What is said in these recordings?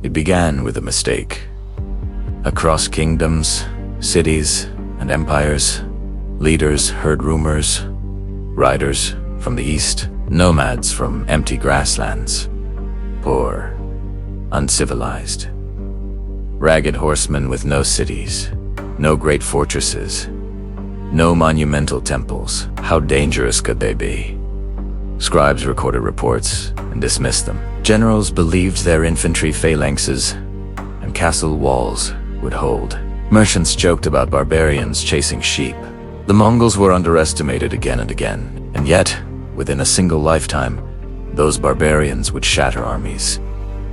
It began with a mistake. Across kingdoms, cities, and empires, leaders heard rumors. Riders from the east, nomads from empty grasslands. Poor, uncivilized. Ragged horsemen with no cities, no great fortresses, no monumental temples. How dangerous could they be? Scribes recorded reports and dismissed them. Generals believed their infantry phalanxes and castle walls would hold. Merchants joked about barbarians chasing sheep. The Mongols were underestimated again and again, and yet, within a single lifetime, those barbarians would shatter armies,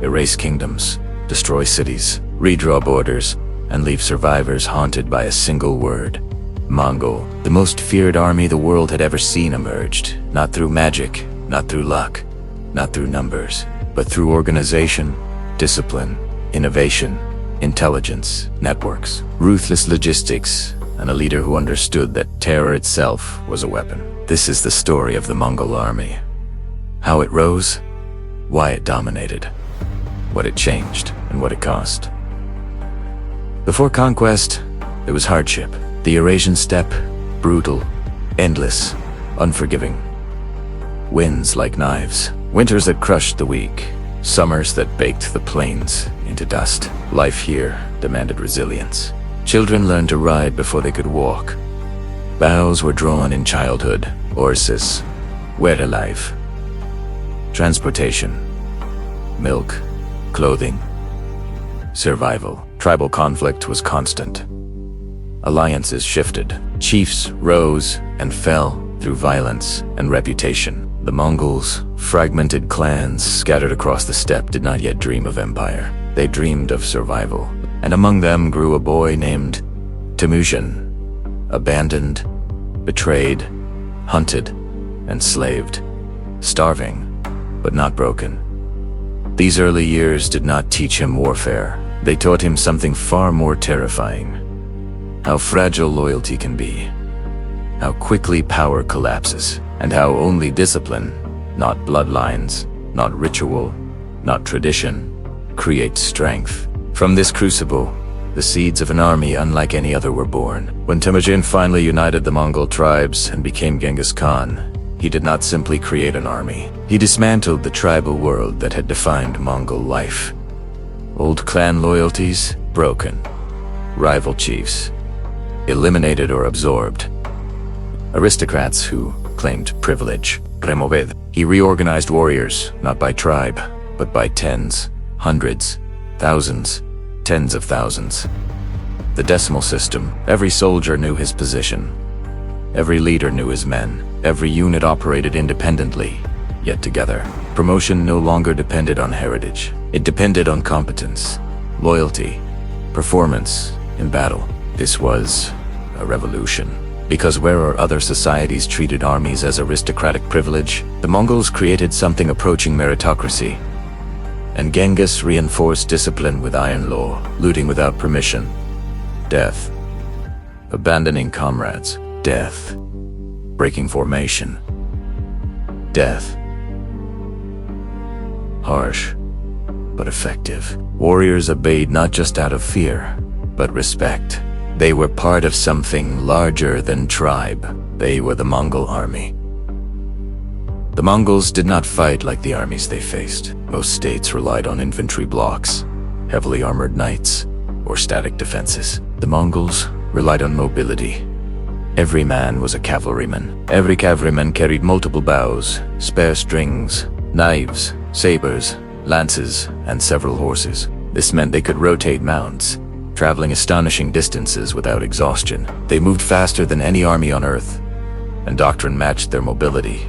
erase kingdoms, destroy cities, redraw borders, and leave survivors haunted by a single word: Mongol. The most feared army the world had ever seen emerged, not through magic, not through luck, not through numbers, but through organization, discipline, innovation, intelligence, networks, ruthless logistics, and a leader who understood that terror itself was a weapon. This is the story of the Mongol army. How it rose, why it dominated, what it changed, and what it cost. Before conquest, there was hardship. The Eurasian steppe, brutal, endless, unforgiving. Winds like knives, winters that crushed the weak, summers that baked the plains into dust. Life here demanded resilience. Children learned to ride before they could walk. Bows were drawn in childhood, horses, were alive. Transportation, milk, clothing, survival. Tribal conflict was constant. Alliances shifted. Chiefs rose and fell through violence and reputation. The Mongols, fragmented clans scattered across the steppe, did not yet dream of empire. They dreamed of survival. And among them grew a boy named Temujin, abandoned, betrayed, hunted, enslaved, starving, but not broken. These early years did not teach him warfare. They taught him something far more terrifying. How fragile loyalty can be, how quickly power collapses, and how only discipline, not bloodlines, not ritual, not tradition, creates strength. From this crucible, the seeds of an army unlike any other were born. When Temujin finally united the Mongol tribes and became Genghis Khan, he did not simply create an army. He dismantled the tribal world that had defined Mongol life. Old clan loyalties, broken. Rival chiefs, eliminated or absorbed. Aristocrats who claimed privilege, removed. He reorganized warriors, not by tribe, but by tens, hundreds, thousands, tens of thousands. The decimal system. Every soldier knew his position. Every leader knew his men. Every unit operated independently, yet together. Promotion no longer depended on heritage. It depended on competence, loyalty, performance in battle. This was a revolution. Because where other societies treated armies as aristocratic privilege, the Mongols created something approaching meritocracy. And Genghis reinforced discipline with iron law, looting without permission, death, abandoning comrades, death, breaking formation, death. Harsh, but effective. Warriors obeyed not just out of fear, but respect. They were part of something larger than tribe. They were the Mongol army. The Mongols did not fight like the armies they faced. Most states relied on infantry blocks, heavily armored knights, or static defenses. The Mongols relied on mobility. Every man was a cavalryman. Every cavalryman carried multiple bows, spare strings, knives, sabers, lances, and several horses. This meant they could rotate mounts, traveling astonishing distances without exhaustion. They moved faster than any army on Earth, and doctrine matched their mobility.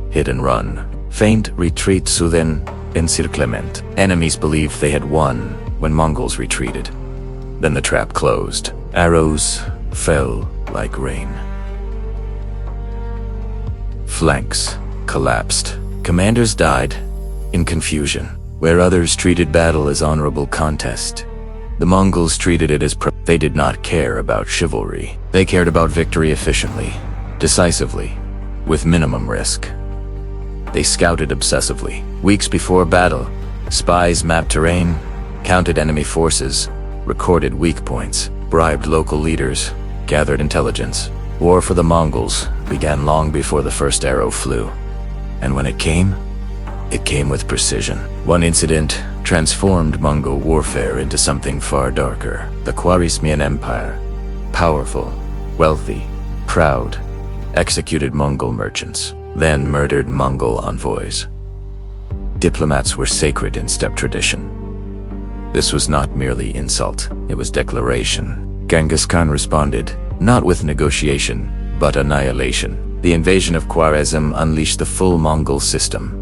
Hit and run, feint, retreat, southen, encirclement. Enemies believed they had won when Mongols retreated. Then the trap closed. Arrows fell like rain. Flanks collapsed. Commanders died in confusion. Where others treated battle as honorable contest, the Mongols treated it as they did not care about chivalry. They cared about victory efficiently, decisively, with minimum risk. They scouted obsessively. Weeks before battle, Spies mapped terrain, counted enemy forces, recorded weak points, bribed local leaders, gathered intelligence. War for the Mongols began long before the first arrow flew. And when it came with precision. One incident transformed Mongol warfare into something far darker. The Khwarezmian Empire, powerful, wealthy, proud, executed Mongol merchants, then murdered Mongol envoys. Diplomats were sacred in steppe tradition. This was not merely insult, it was declaration. Genghis Khan responded, not with negotiation, but annihilation. The invasion of Khwarezm unleashed the full Mongol system.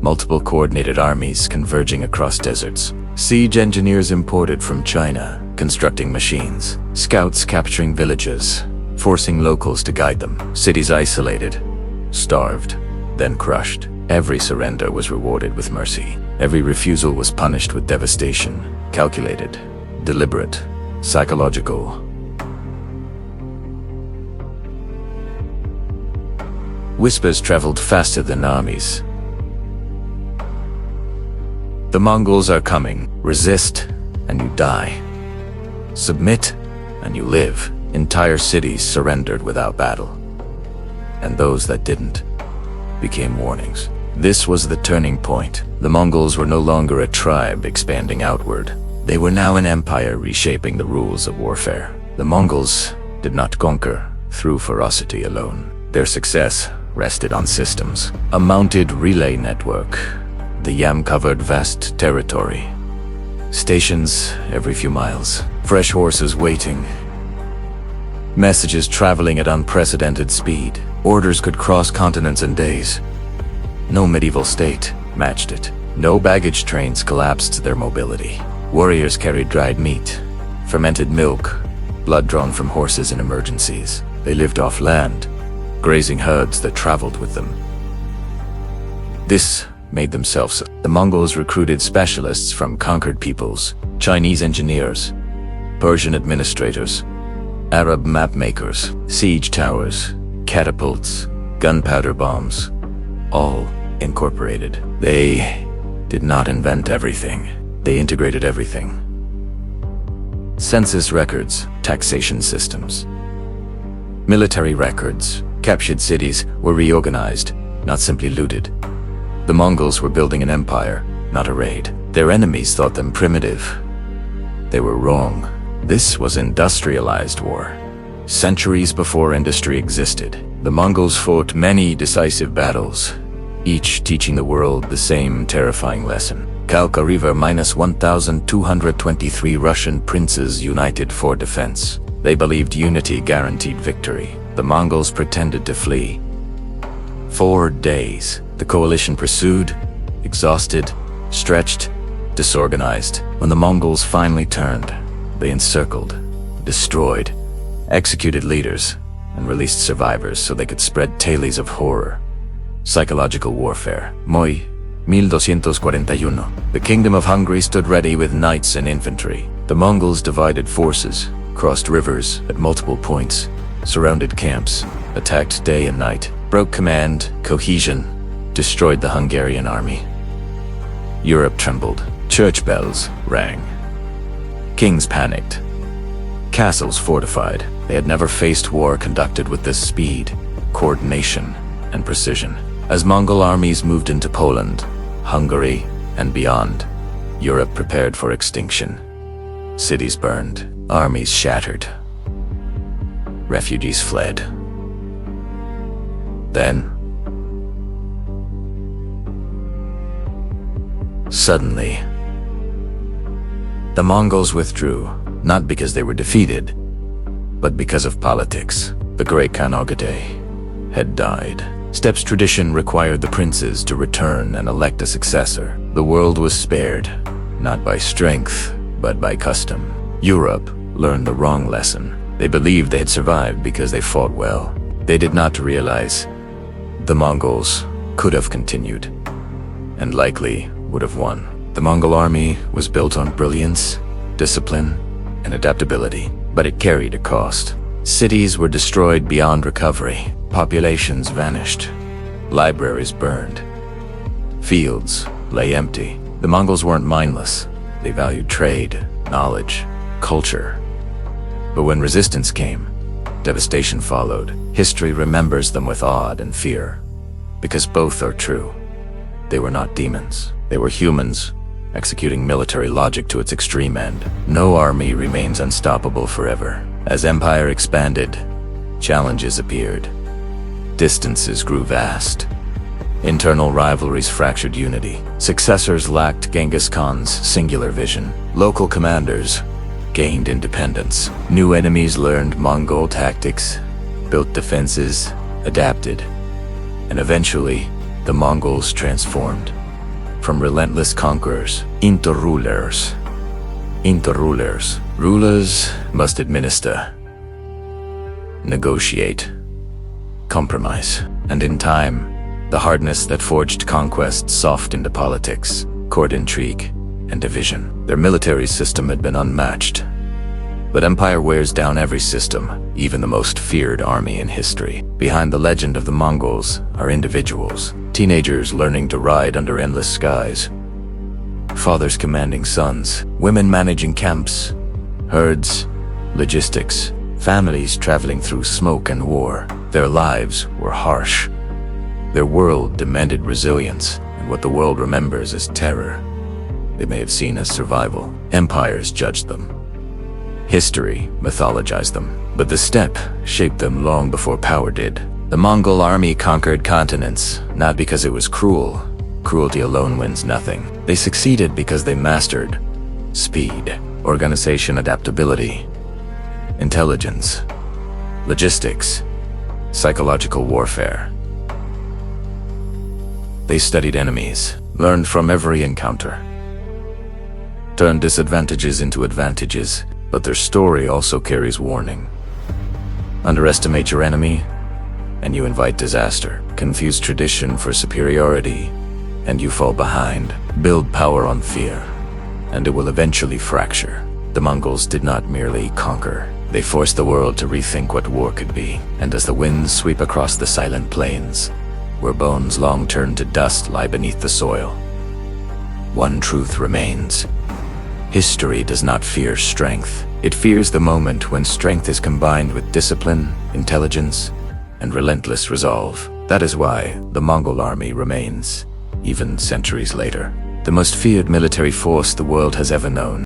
Multiple coordinated armies converging across deserts. Siege engineers imported from China, constructing machines. Scouts capturing villages, forcing locals to guide them. Cities isolated, starved, then crushed. Every surrender was rewarded with mercy. Every refusal was punished with devastation. Calculated, deliberate, psychological. Whispers traveled faster than armies. The Mongols are coming. Resist, and you die. Submit, and you live. Entire cities surrendered without battle. And those that didn't became warnings. This was the turning point. The Mongols were no longer a tribe expanding outward. They were now an empire reshaping the rules of warfare. The Mongols did not conquer through ferocity alone. Their success rested on systems. A mounted relay network. The yam covered vast territory. Stations every few miles. Fresh horses waiting. Messages traveling at unprecedented speed. Orders could cross continents in days. No medieval state matched it. No baggage trains collapsed their mobility. Warriors carried dried meat, fermented milk, blood drawn from horses in emergencies. They lived off land, grazing herds that traveled with them. This made them self. The Mongols recruited specialists from conquered peoples, Chinese engineers, Persian administrators, Arab map makers, siege towers, catapults, gunpowder bombs, all incorporated. They did not invent everything. They integrated everything. Census records, taxation systems, military records, captured cities were reorganized, not simply looted. The Mongols were building an empire, not a raid. Their enemies thought them primitive. They were wrong. This was industrialized war. Centuries before industry existed, the Mongols fought many decisive battles, each teaching the world the same terrifying lesson. Kalka River minus 1,223 Russian princes united for defense. They believed unity guaranteed victory. The Mongols pretended to flee. 4 days, the coalition pursued, exhausted, stretched, disorganized. When the Mongols finally turned, they encircled, destroyed, executed leaders, and released survivors so they could spread tales of horror. Psychological warfare. Mohi, 1241. The kingdom of Hungary stood ready with knights and infantry. The Mongols divided forces, crossed rivers at multiple points, surrounded camps, attacked day and night, broke command, cohesion, destroyed the Hungarian army. Europe trembled. Church bells rang. Kings panicked. Castles fortified. They had never faced war conducted with this speed, coordination, and precision. As Mongol armies moved into Poland, Hungary, and beyond, Europe prepared for extinction. Cities burned, armies shattered. Refugees fled. Then, suddenly, the Mongols withdrew, not because they were defeated, but because of politics. The great Khan had died. Steppe's tradition required the princes to return and elect a successor. The world was spared, not by strength, but by custom. Europe learned the wrong lesson. They believed they had survived because they fought well. They did not realize the Mongols could have continued, and likely would have won. The Mongol army was built on brilliance, discipline, and adaptability, but it carried a cost. Cities were destroyed beyond recovery. Populations vanished. Libraries burned. Fields lay empty. The Mongols weren't mindless. They valued trade, knowledge, culture. But when resistance came, devastation followed. History remembers them with awe and fear, because both are true. They were not demons. They were humans, executing military logic to its extreme end. No army remains unstoppable forever. As empire expanded, challenges appeared. Distances grew vast. Internal rivalries fractured unity. Successors lacked Genghis Khan's singular vision. Local commanders gained independence. New enemies learned Mongol tactics, built defenses, adapted, and eventually, the Mongols transformed. From relentless conquerors into rulers. Rulers must administer, negotiate, compromise, and in time, the hardness that forged conquest softened into politics, court intrigue, and division. Their military system had been unmatched. But empire wears down every system, even the most feared army in history. Behind the legend of the Mongols are individuals, teenagers learning to ride under endless skies, fathers commanding sons, women managing camps, herds, logistics, families traveling through smoke and war. Their lives were harsh. Their world demanded resilience, and what the world remembers as terror, they may have seen as survival. Empires judged them. History mythologized them, but the steppe shaped them long before power did. The Mongol army conquered continents, not because it was cruel. Cruelty alone wins nothing. They succeeded because they mastered speed, organization, adaptability, intelligence, logistics, psychological warfare. They studied enemies, learned from every encounter, turned disadvantages into advantages, but their story also carries warning. Underestimate your enemy, and you invite disaster. Confuse tradition for superiority, and you fall behind. Build power on fear, and it will eventually fracture. The Mongols did not merely conquer. They forced the world to rethink what war could be. And as the winds sweep across the silent plains, where bones long turned to dust lie beneath the soil, one truth remains. History does not fear strength. It fears the moment when strength is combined with discipline, intelligence, and relentless resolve. That is why the Mongol army remains, even centuries later, the most feared military force the world has ever known.